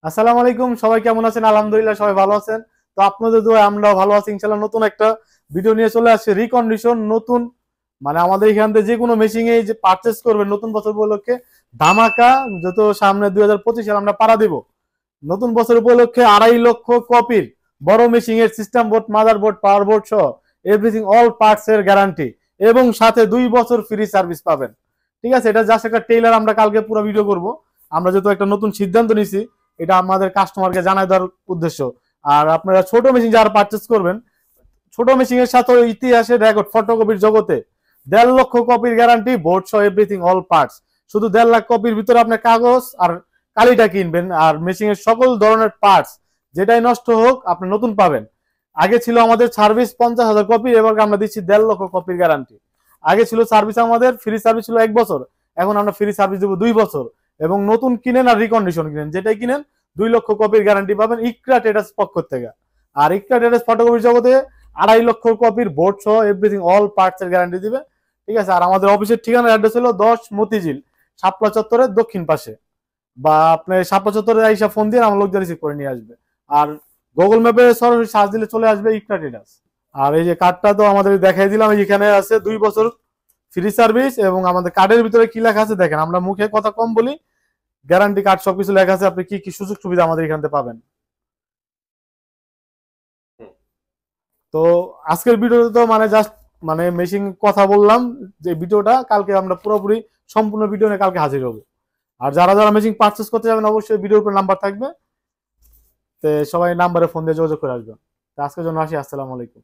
আসসালামু আলাইকুম, সবাই কেমন আছেন? আলহামদুলিল্লাহ সবাই ভালো আছেন। তো আপনাদের দোয়ায় আমরাও ভালো আছি ইনশাআল্লাহ। নতুন একটা ভিডিও নিয়ে চলে আসছে, রিকন্ডিশন নতুন। মানে আমাদের এখান থেকে যে কোনো মেশিন এ যে পারচেজ করবেন নতুন বছর উপলক্ষে ধামাকা। যত সামনে 2025 সাল আমরা পাড়া দিব, নতুন বছর উপলক্ষে 2.5 লক্ষ কপির বড় মেশিন এর সিস্টেম বোর্ড, মাদার বোর্ড, পাওয়ার বোর্ড সহ এভরিথিং অল পার্টস এর গ্যারান্টি এবং সাথে 2 বছর ফ্রি সার্ভিস পাবেন। ঠিক আছে, এটা জাস্ট একটা টেইলার, আমরা কালকে পুরো ভিডিও করব। আমরা যেহেতু একটা নতুন সিদ্ধান্ত নিছি, এটা আমাদের কাস্টমারকে জানাই দেওয়ার উদ্দেশ্য। আর আপনারা ছোট মেশিন যারা পারচেজ করবেন, ছোট মেশিনের সাথে ইতিহাসের রেকর্ড ফটোকপির জগতে 1.5 লক্ষ কপির গ্যারান্টি, বোর্ড সহ এভরিথিং অল পার্টস। শুধু 1.5 লাখ কপির ভিতরে আপনার কাগজ আর কালিটা কিনবেন, আর মেশিনের সকল ধরনের পার্টস যেটাই নষ্ট হোক আপনি নতুন পাবেন। আগে ছিল আমাদের সার্ভিস 50,000 কপি, এবার আমরা দিচ্ছি 1.5 লক্ষ কপির গ্যারান্টি। আগে ছিল সার্ভিস, আমাদের ফ্রি সার্ভিস ছিল 1 বছর, এখন আমরা ফ্রি সার্ভিস দেবো 2 বছর। এবং নতুন কিনেন আর রিকন্ডিশন কিনেন, যেটাই কিনেন 2 লক্ষ কপির গ্যারান্টি পাবেন ইকরা ট্রেডার্স পক্ষ থেকে। আর ইকরা ট্রেডার্স ফটোকপির জগতে 2.5 লক্ষ কপির বোর্ড সহ এভরিথিং অল পার্টস এর গ্যারান্টি দিবে। ঠিক আছে, আর আমাদের অফিসের ঠিকানা অ্যাড্রেস হলো 10 মতিঝিল শাপলা চত্বরের দক্ষিণ পাশে। বা আপনি শাপলা চত্বরে আইসা ফোন দিয়ে আমার লোকজন রিসিভ করে নিয়ে আসবে। আর গুগল ম্যাপে সরাসরি সার্চ দিলে চলে আসবে ইকরা ট্রেডার্স। আর এই যে কার্ডটা তো আমাদের দেখাই দিলাম, এখানে আছে 2 বছর ফ্রি সার্ভিস। এবং আমাদের কার্ডের ভিতরে কি লেখা আছে দেখেন, আমরা মুখে কথা কম বলি, গ্যারান্টি কার্ড সবকিছু লেখা আছে, আপনি কি কি সুযোগ সুবিধা আমাদের এখান থেকে পাবেন। তো আজকের ভিডিওতে তো মানে জাস্ট মানে মেশিন কথা বললাম, যে ভিডিওটা কালকে আমরা পুরোপুরি সম্পূর্ণ ভিডিও নিয়ে কালকে হাজির হব। আর যারা যারা মেশিন পারচেস করতে যাবেন অবশ্যই ভিডিওর উপর নাম্বার থাকবে, তো সবাই নাম্বারে ফোন দিয়ে যোগাযোগ করে আসবেন। তো আজকের জন্য আসি, আসসালামু আলাইকুম।